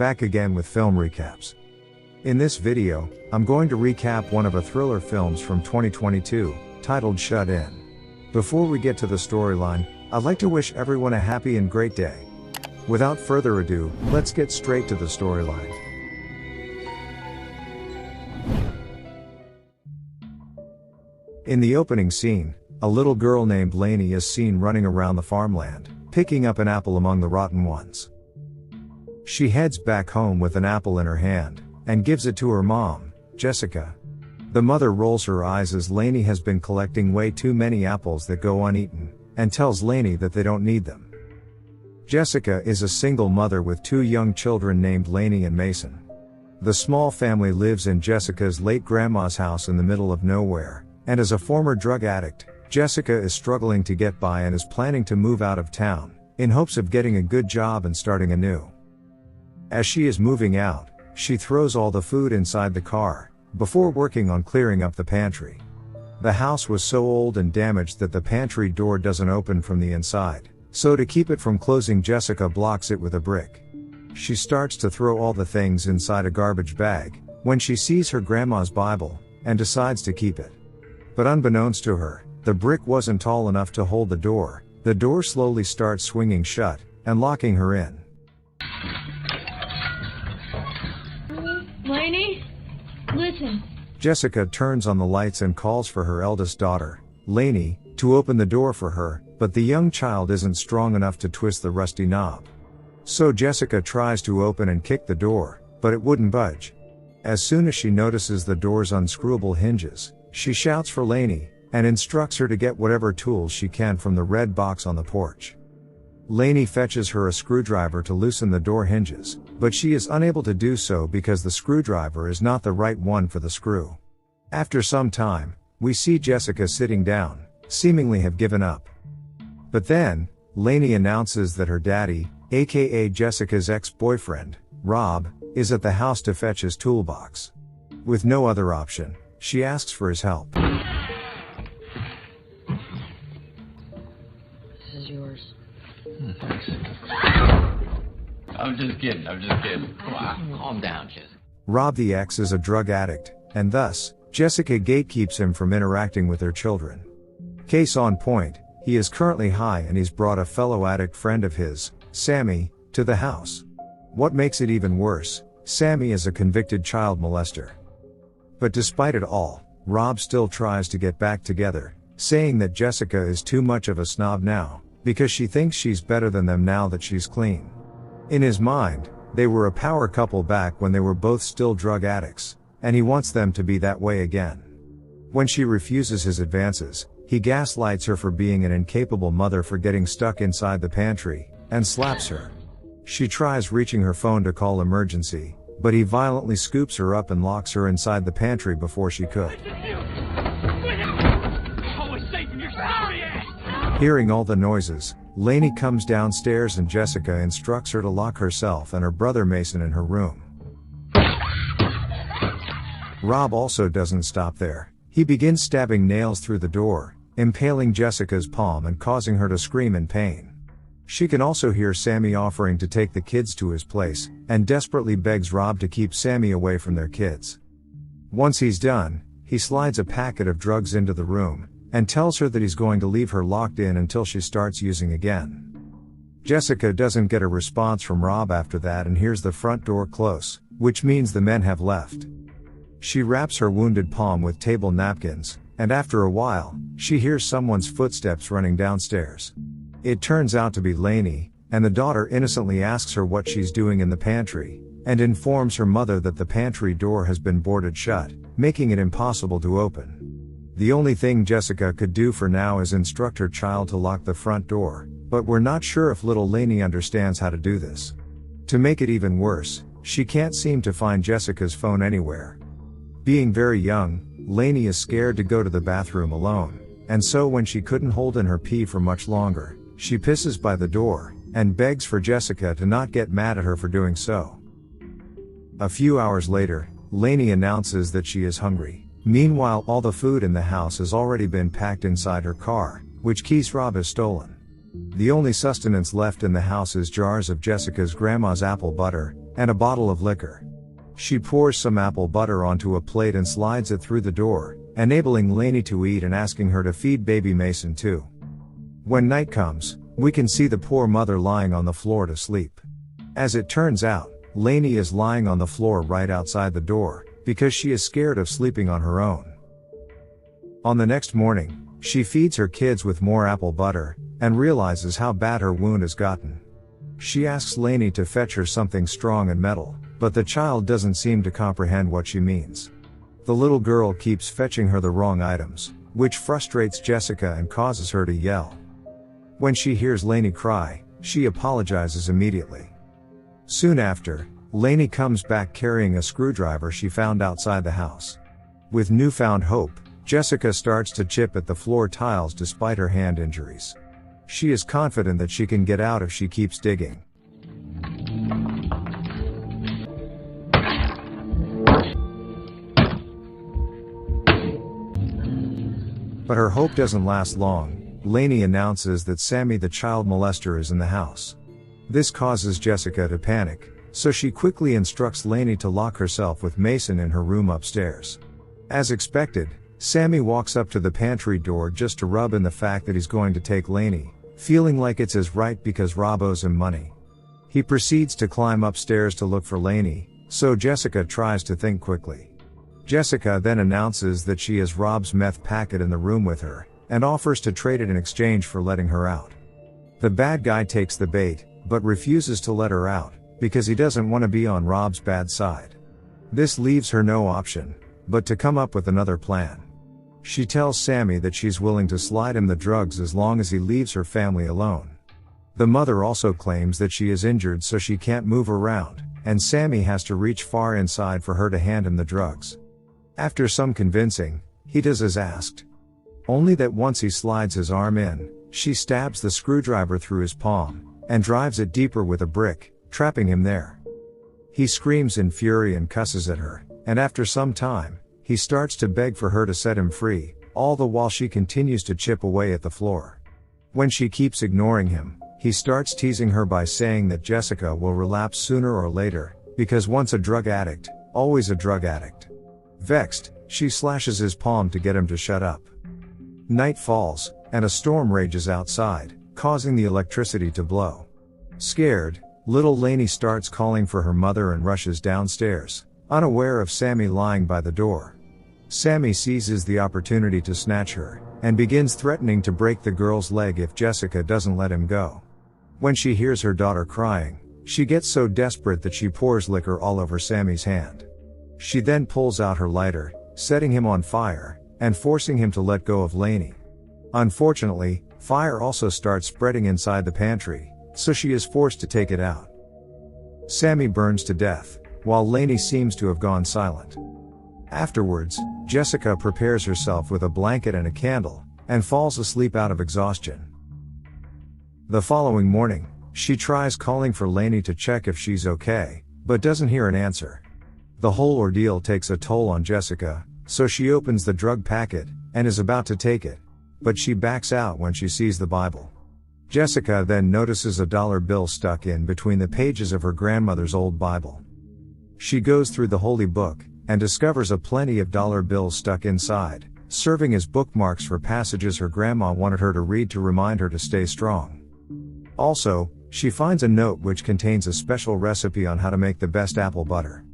back again with film recaps. In this video, I'm going to recap one of a thriller films from 2022, titled Shut In. Before we get to the storyline, I'd like to wish everyone a happy and great day. Without further ado, let's get straight to the storyline. In the opening scene, a little girl named Lainey is seen running around the farmland, picking up an apple among the rotten ones. She heads back home with an apple in her hand, and gives it to her mom, Jessica. The mother rolls her eyes as Lainey has been collecting way too many apples that go uneaten, and tells Lainey that they don't need them. Jessica is a single mother with two young children named Lainey and Mason. The small family lives in Jessica's late grandma's house in the middle of nowhere, and as a former drug addict, Jessica is struggling to get by and is planning to move out of town, in hopes of getting a good job and starting anew. As she is moving out, she throws all the food inside the car, before working on clearing up the pantry. The house was so old and damaged that the pantry door doesn't open from the inside, so to keep it from closing, Jessica blocks it with a brick. She starts to throw all the things inside a garbage bag, when she sees her grandma's Bible, and decides to keep it. But unbeknownst to her, the brick wasn't tall enough to hold the door. The door slowly starts swinging shut, and locking her in. Lainey, listen. Jessica turns on the lights and calls for her eldest daughter, Lainey, to open the door for her, but the young child isn't strong enough to twist the rusty knob. So Jessica tries to open and kick the door, but it wouldn't budge. As soon as she notices the door's unscrewable hinges, she shouts for Lainey, and instructs her to get whatever tools she can from the red box on the porch. Lainey fetches her a screwdriver to loosen the door hinges, but she is unable to do so because the screwdriver is not the right one for the screw. After some time, we see Jessica sitting down, seemingly have given up. But then, Lainey announces that her daddy, aka Jessica's ex-boyfriend, Rob, is at the house to fetch his toolbox. With no other option, she asks for his help. This is yours. Thanks. I'm just kidding. Come on, calm down, Jessica. Rob the ex is a drug addict, and thus, Jessica gatekeeps him from interacting with their children. Case on point, he is currently high and he's brought a fellow addict friend of his, Sammy, to the house. What makes it even worse, Sammy is a convicted child molester. But despite it all, Rob still tries to get back together, saying that Jessica is too much of a snob now, because she thinks she's better than them now that she's clean. In his mind, they were a power couple back when they were both still drug addicts, and he wants them to be that way again. When she refuses his advances, he gaslights her for being an incapable mother for getting stuck inside the pantry, and slaps her. She tries reaching her phone to call emergency, but he violently scoops her up and locks her inside the pantry before she could. Hearing all the noises, Lainey comes downstairs and Jessica instructs her to lock herself and her brother Mason in her room. Rob also doesn't stop there. He begins stabbing nails through the door, impaling Jessica's palm and causing her to scream in pain. She can also hear Sammy offering to take the kids to his place, and desperately begs Rob to keep Sammy away from their kids. Once he's done, he slides a packet of drugs into the room, and tells her that he's going to leave her locked in until she starts using again. Jessica doesn't get a response from Rob after that and hears the front door close, which means the men have left. She wraps her wounded palm with table napkins, and after a while, she hears someone's footsteps running downstairs. It turns out to be Lainey, and the daughter innocently asks her what she's doing in the pantry, and informs her mother that the pantry door has been boarded shut, making it impossible to open. The only thing Jessica could do for now is instruct her child to lock the front door, but we're not sure if little Lainey understands how to do this. To make it even worse, she can't seem to find Jessica's phone anywhere. Being very young, Lainey is scared to go to the bathroom alone, and so when she couldn't hold in her pee for much longer, she pisses by the door, and begs for Jessica to not get mad at her for doing so. A few hours later, Lainey announces that she is hungry. Meanwhile, all the food in the house has already been packed inside her car, which Keith Rob has stolen. The only sustenance left in the house is jars of Jessica's grandma's apple butter, and a bottle of liquor. She pours some apple butter onto a plate and slides it through the door, enabling Lainey to eat and asking her to feed baby Mason too. When night comes, we can see the poor mother lying on the floor to sleep. As it turns out, Lainey is lying on the floor right outside the door, because she is scared of sleeping on her own. On the next morning, she feeds her kids with more apple butter, and realizes how bad her wound has gotten. She asks Lainey to fetch her something strong and metal, but the child doesn't seem to comprehend what she means. The little girl keeps fetching her the wrong items, which frustrates Jessica and causes her to yell. When she hears Lainey cry, she apologizes immediately. Soon after, Lainey comes back carrying a screwdriver she found outside the house. With newfound hope, Jessica starts to chip at the floor tiles despite her hand injuries. She is confident that she can get out if she keeps digging. But her hope doesn't last long. Lainey announces that Sammy the child molester is in the house. This causes Jessica to panic, so she quickly instructs Lainey to lock herself with Mason in her room upstairs. As expected, Sammy walks up to the pantry door just to rub in the fact that he's going to take Lainey, feeling like it's his right because Rob owes him money. He proceeds to climb upstairs to look for Lainey, so Jessica tries to think quickly. Jessica then announces that she has Rob's meth packet in the room with her, and offers to trade it in exchange for letting her out. The bad guy takes the bait, but refuses to let her out, because he doesn't want to be on Rob's bad side. This leaves her no option, but to come up with another plan. She tells Sammy that she's willing to slide him the drugs as long as he leaves her family alone. The mother also claims that she is injured so she can't move around, and Sammy has to reach far inside for her to hand him the drugs. After some convincing, he does as asked. Only that once he slides his arm in, she stabs the screwdriver through his palm, and drives it deeper with a brick, trapping him there. He screams in fury and cusses at her, and after some time, he starts to beg for her to set him free, all the while she continues to chip away at the floor. When she keeps ignoring him, he starts teasing her by saying that Jessica will relapse sooner or later, because once a drug addict, always a drug addict. Vexed, she slashes his palm to get him to shut up. Night falls, and a storm rages outside, causing the electricity to blow. Scared, little Lainey starts calling for her mother and rushes downstairs, unaware of Sammy lying by the door. Sammy seizes the opportunity to snatch her, and begins threatening to break the girl's leg if Jessica doesn't let him go. When she hears her daughter crying, she gets so desperate that she pours liquor all over Sammy's hand. She then pulls out her lighter, setting him on fire, and forcing him to let go of Lainey. Unfortunately, fire also starts spreading inside the pantry, so she is forced to take it out. Sammy burns to death, while Lainey seems to have gone silent. Afterwards, Jessica prepares herself with a blanket and a candle, and falls asleep out of exhaustion. The following morning, she tries calling for Lainey to check if she's okay, but doesn't hear an answer. The whole ordeal takes a toll on Jessica, so she opens the drug packet, and is about to take it, but she backs out when she sees the Bible. Jessica then notices a dollar bill stuck in between the pages of her grandmother's old Bible. She goes through the holy book, and discovers a plenty of dollar bills stuck inside, serving as bookmarks for passages her grandma wanted her to read to remind her to stay strong. Also, she finds a note which contains a special recipe on how to make the best apple butter.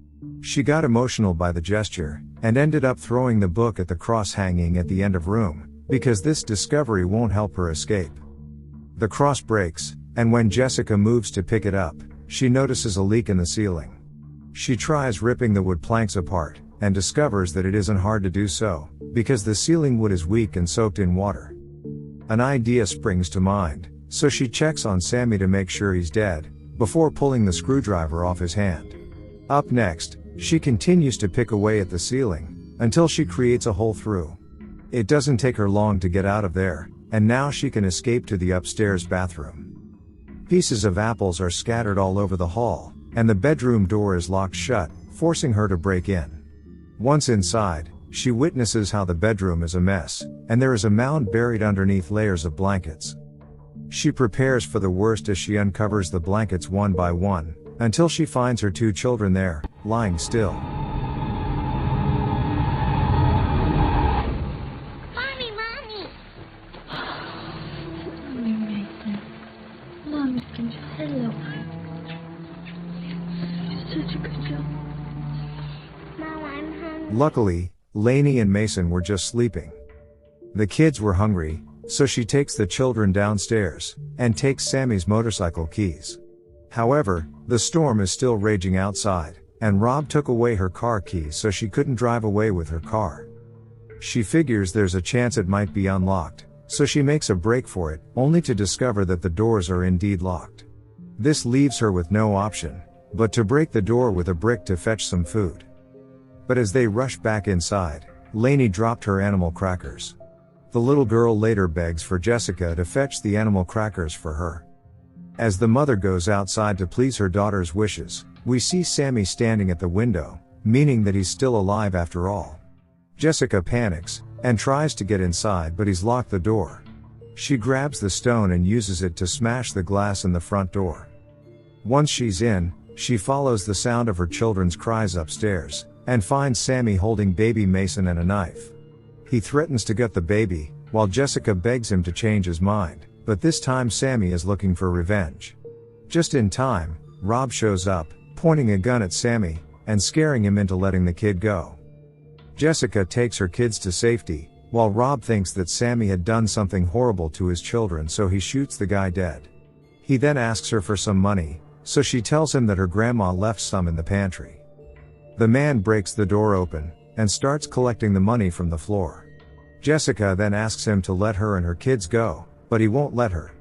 She got emotional by the gesture, and ended up throwing the book at the cross hanging at the end of room, because this discovery won't help her escape. The cross breaks, and when Jessica moves to pick it up, she notices a leak in the ceiling. She tries ripping the wood planks apart, and discovers that it isn't hard to do so, because the ceiling wood is weak and soaked in water. An idea springs to mind, so she checks on Sammy to make sure he's dead, before pulling the screwdriver off his hand. Up next, she continues to pick away at the ceiling, until she creates a hole through. It doesn't take her long to get out of there, and now she can escape to the upstairs bathroom. Pieces of apples are scattered all over the hall, and the bedroom door is locked shut, forcing her to break in. Once inside, she witnesses how the bedroom is a mess, and there is a mound buried underneath layers of blankets. She prepares for the worst as she uncovers the blankets one by one, until she finds her 2 children there, lying still. Mommy, Mommy! Mommy, Mason. Mommy, hello. You're such a good job. Mom, I'm hungry. Luckily, Lainey and Mason were just sleeping. The kids were hungry, so she takes the children downstairs, and takes Sammy's motorcycle keys. However, the storm is still raging outside, and Rob took away her car keys so she couldn't drive away with her car. She figures there's a chance it might be unlocked, so she makes a break for it, only to discover that the doors are indeed locked. This leaves her with no option, but to break the door with a brick to fetch some food. But as they rush back inside, Lainey dropped her animal crackers. The little girl later begs for Jessica to fetch the animal crackers for her. As the mother goes outside to please her daughter's wishes, we see Sammy standing at the window, meaning that he's still alive after all. Jessica panics, and tries to get inside, but he's locked the door. She grabs the stone and uses it to smash the glass in the front door. Once she's in, she follows the sound of her children's cries upstairs, and finds Sammy holding baby Mason and a knife. He threatens to gut the baby, while Jessica begs him to change his mind, but this time Sammy is looking for revenge. Just in time, Rob shows up, pointing a gun at Sammy, and scaring him into letting the kid go. Jessica takes her kids to safety, while Rob thinks that Sammy had done something horrible to his children, so he shoots the guy dead. He then asks her for some money, so she tells him that her grandma left some in the pantry. The man breaks the door open, and starts collecting the money from the floor. Jessica then asks him to let her and her kids go, but he won't let her.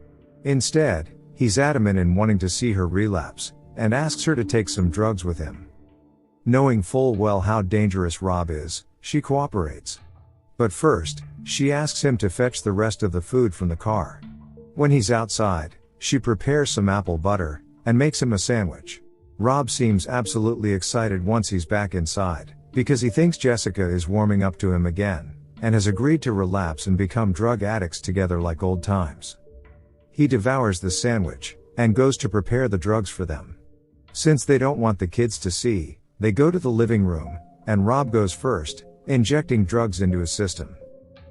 Instead, he's adamant in wanting to see her relapse, and asks her to take some drugs with him. Knowing full well how dangerous Rob is, she cooperates. But first, she asks him to fetch the rest of the food from the car. When he's outside, she prepares some apple butter, and makes him a sandwich. Rob seems absolutely excited once he's back inside, because he thinks Jessica is warming up to him again, and has agreed to relapse and become drug addicts together like old times. He devours the sandwich, and goes to prepare the drugs for them. Since they don't want the kids to see, they go to the living room, and Rob goes first, injecting drugs into his system.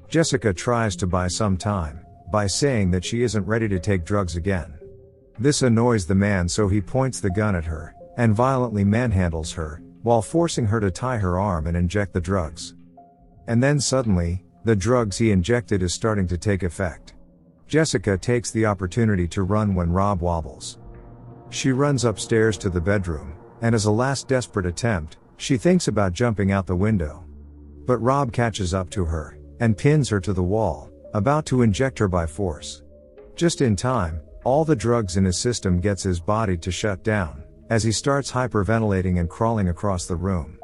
Jessica tries to buy some time, by saying that she isn't ready to take drugs again. This annoys the man, so he points the gun at her, and violently manhandles her, while forcing her to tie her arm and inject the drugs. And then suddenly, the drugs he injected is starting to take effect. Jessica takes the opportunity to run when Rob wobbles. She runs upstairs to the bedroom, and as a last desperate attempt, she thinks about jumping out the window. But Rob catches up to her, and pins her to the wall, about to inject her by force. Just in time, all the drugs in his system gets his body to shut down, as he starts hyperventilating and crawling across the room.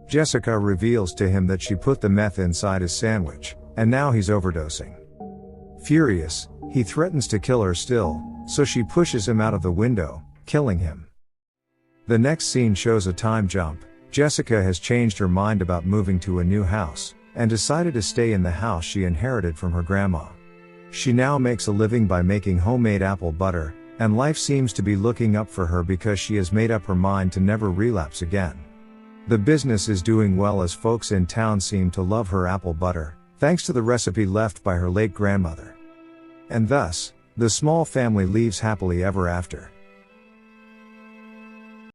Jessica reveals to him that she put the meth inside his sandwich, and now he's overdosing. Furious, he threatens to kill her still, so she pushes him out of the window, killing him. The next scene shows a time jump. Jessica has changed her mind about moving to a new house, and decided to stay in the house she inherited from her grandma. She now makes a living by making homemade apple butter, and life seems to be looking up for her because she has made up her mind to never relapse again. The business is doing well as folks in town seem to love her apple butter, thanks to the recipe left by her late grandmother. And thus, the small family lives happily ever after.